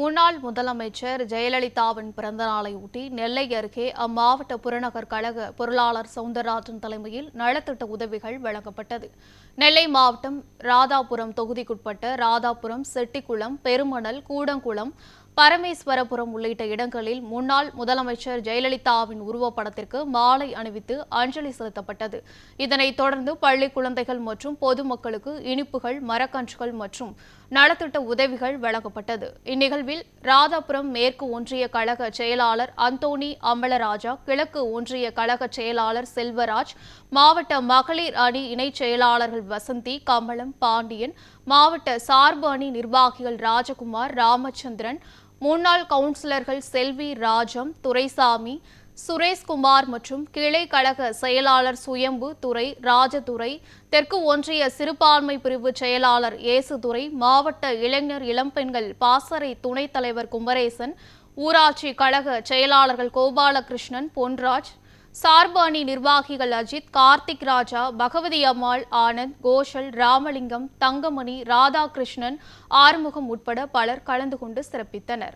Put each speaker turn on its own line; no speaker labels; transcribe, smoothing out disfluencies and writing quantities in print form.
முன்னாள் முதலமைச்சர் ஜெயலலிதாவின் பிறந்த நாளையொட்டி நெல்லை அருகே அம்மாவட்ட புறநகர் கழக பொருளாளர் சவுந்தரராஜன் தலைமையில் நலத்திட்ட உதவிகள் வழங்கப்பட்டது. நெல்லை மாவட்டம் ராதாபுரம் தொகுதிக்குட்பட்ட ராதாபுரம், செட்டிக்குளம், பெருமணல், கூடங்குளம், பரமேஸ்வரபுரம் உள்ளிட்ட இடங்களில் முன்னாள் முதலமைச்சர் ஜெயலலிதாவின் உருவப்படத்திற்கு மாலை அணிவித்து அஞ்சலி செலுத்தப்பட்டது. இதனைத் தொடர்ந்து பள்ளி குழந்தைகள் மற்றும் பொதுமக்களுக்கு இனிப்புகள், மரக்கன்றுகள் மற்றும் நலத்திட்ட உதவிகள் வழங்கப்பட்டது. இந்நிகழ்வில் ராதாபுரம் மேற்கு ஒன்றிய கழக செயலாளர் அந்தோணி அம்பலராஜா, கிழக்கு ஒன்றிய கழக செயலாளர் செல்வராஜ், மாவட்ட மகளிர் அணி இணைச் செயலாளர்கள் வசந்தி, கமலம், பாண்டியன், மாவட்ட சார்பு அணி நிர்வாகிகள் ராஜகுமார், ராமச்சந்திரன், முன்னாள் கவுன்சிலர்கள் செல்வி, ராஜம், துரைசாமி, சுரேஷ்குமார் மற்றும் கிளை கழக செயலாளர் சுயம்பு, துரை, ராஜதுரை, தெற்கு ஒன்றிய சிறுபான்மை பிரிவு செயலாளர் ஏசுதுரை, மாவட்ட இளைஞர் இளம்பெண்கள் பாசறை துணைத் தலைவர் குமரேசன், ஊராட்சி கழக செயலாளர்கள் கோபாலகிருஷ்ணன், பொன்ராஜ், சார்பு அணி நிர்வாகிகள் அஜித், கார்த்திக் ராஜா, பகவதி அம்மாள், ஆனந்த், கோஷல், ராமலிங்கம், தங்கமணி, ராதாகிருஷ்ணன், ஆறுமுகம் உட்பட பலர் கலந்து கொண்டு சிறப்பித்தனர்.